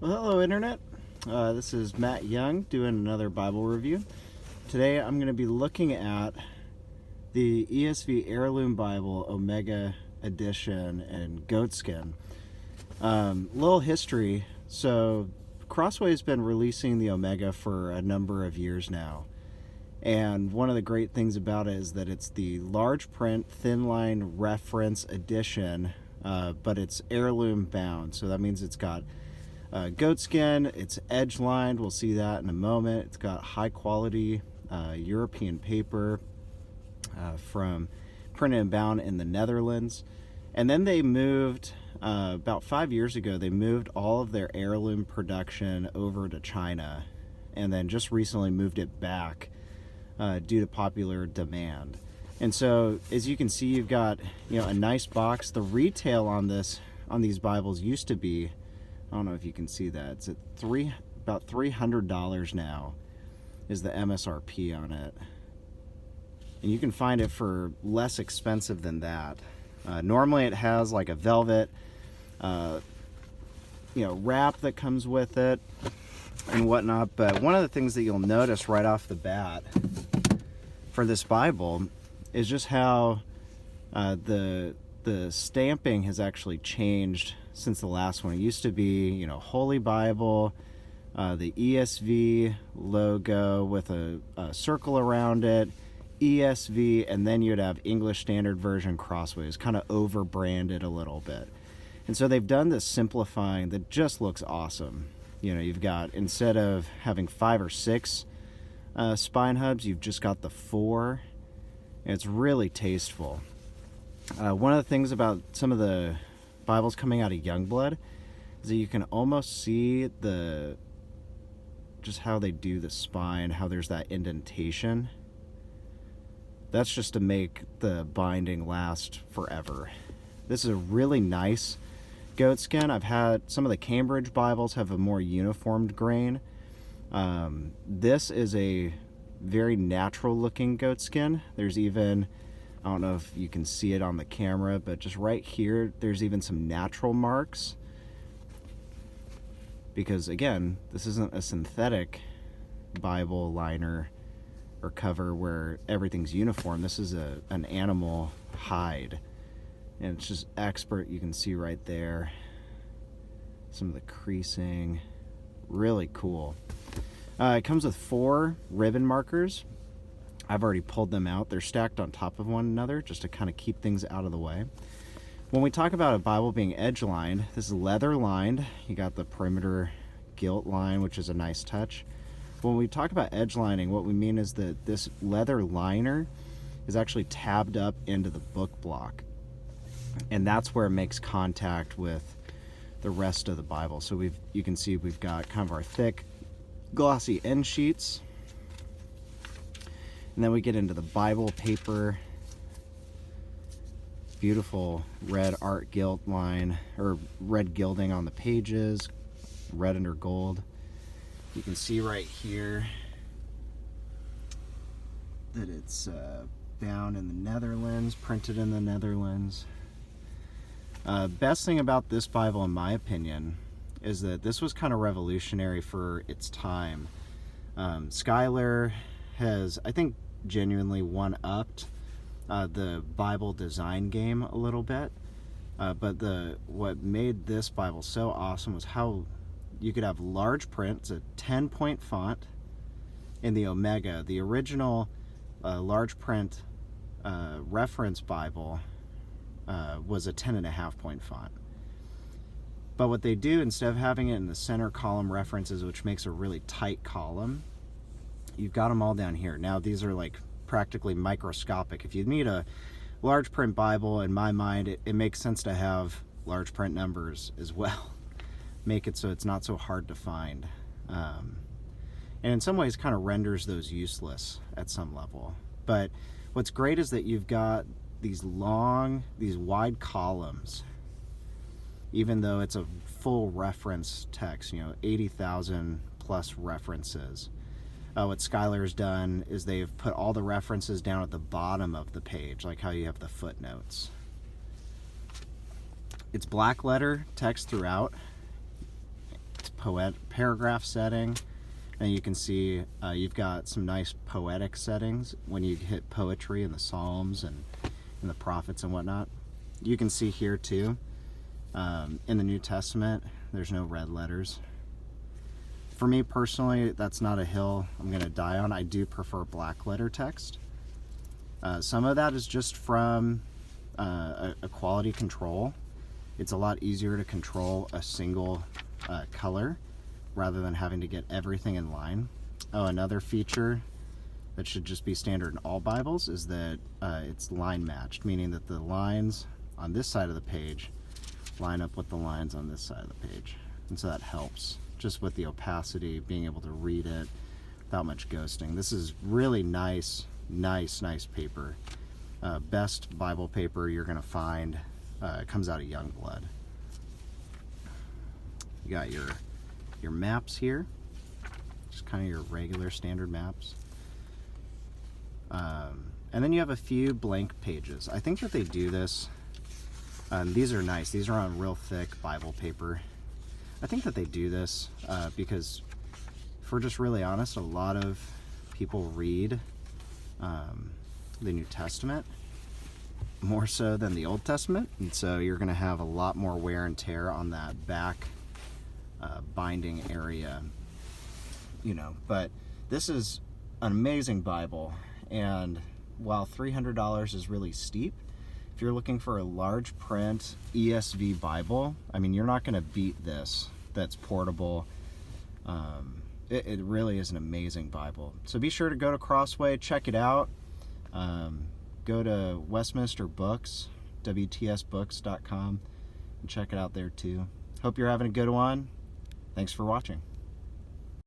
Well, hello, Internet. This is Matt Young doing another Bible review. Today I'm going to be looking at the ESV Heirloom Bible Omega Edition and Goatskin. Little history. So, Crossway has been releasing the Omega for a number of years now. And one of the great things about it is that it's the large print, thin line reference edition, but it's heirloom bound. So that means it's got goatskin, it's edge lined, we'll see that in a moment. It's got high quality European paper from printed and bound in the Netherlands. And then they moved, about 5 years ago, they moved all of their heirloom production over to China, and then just recently moved it back due to popular demand. And so, as you can see, you've got a nice box. The retail on these Bibles used to be, I don't know if you can see that, it's at about $300 now is the MSRP on it. And you can find it for less expensive than that. Normally it has like a velvet wrap that comes with it and whatnot, but one of the things that you'll notice right off the bat for this Bible is just how the stamping has actually changed since the last one. It used to be, Holy Bible, the ESV logo with a circle around it, ESV, and then you'd have English Standard Version Crossways, kind of over branded a little bit. And so they've done this simplifying that just looks awesome. You've got, instead of having 5 or 6 spine hubs, you've just got the 4. And it's really tasteful. One of the things about some of the Bibles coming out of Youngblood is that you can almost see just how they do the spine, how there's that indentation. That's just to make the binding last forever. This is a really nice goatskin. I've had some of the Cambridge Bibles have a more uniformed grain. This is a very natural looking goatskin. There's even, I don't know if you can see it on the camera, but just right here, there's even some natural marks. Because again, this isn't a synthetic Bible liner or cover where everything's uniform. This is an animal hide. And it's just expert. You can see right there some of the creasing. Really cool. It comes with 4 ribbon markers. I've already pulled them out. They're stacked on top of one another just to kind of keep things out of the way. When we talk about a Bible being edge lined, this is leather lined. You got the perimeter gilt line, which is a nice touch. When we talk about edge lining, what we mean is that this leather liner is actually tabbed up into the book block. And that's where it makes contact with the rest of the Bible. So you can see we've got kind of our thick, glossy end sheets. And then we get into the Bible paper. Beautiful red art gilt line, or red gilding on the pages, red under gold. You can see right here that it's bound in the Netherlands, printed in the Netherlands. Best thing about this Bible, in my opinion, is that this was kind of revolutionary for its time. Schuyler has, I think, genuinely one-upped the Bible design game a little bit. But what made this Bible so awesome was how you could have large print. It's a 10-point font in the Omega. The original large print reference Bible was a 10.5-point font. But what they do, instead of having it in the center column references, which makes a really tight column, you've got them all down here. Now these are like practically microscopic. If you need a large print Bible, in my mind, it makes sense to have large print numbers as well. Make it so it's not so hard to find. And in some ways kind of renders those useless at some level. But what's great is that you've got these wide columns, even though it's a full reference text, 80,000 plus references. What Schuyler's done is they've put all the references down at the bottom of the page, like how you have the footnotes. It's black letter text throughout. paragraph setting, and you can see you've got some nice poetic settings when you hit poetry in the Psalms and in the prophets and whatnot. You can see here too, in the New Testament, there's no red letters. For me personally, that's not a hill I'm going to die on. I do prefer black letter text. Some of that is just from a quality control. It's a lot easier to control a single color rather than having to get everything in line. Oh, another feature that should just be standard in all Bibles is that it's line matched, meaning that the lines on this side of the page line up with the lines on this side of the page. And so that helps just with the opacity, being able to read it without much ghosting. This is really nice paper. Best Bible paper you're going to find. It comes out of Youngblood. You got your maps here, just kind of your regular standard maps. And then you have a few blank pages. I think that they do this. These are nice. These are on real thick Bible paper. I think that they do this because, if we're just really honest, a lot of people read the New Testament more so than the Old Testament, and so you're going to have a lot more wear and tear on that back binding area, you know. But this is an amazing Bible, and while $300 is really steep, if you're looking for a large print ESV Bible, I mean, you're not going to beat this. That's portable. It really is an amazing Bible. So be sure to go to Crossway, check it out. Go to Westminster Books, WTSbooks.com, and check it out there too. Hope you're having a good one. Thanks for watching.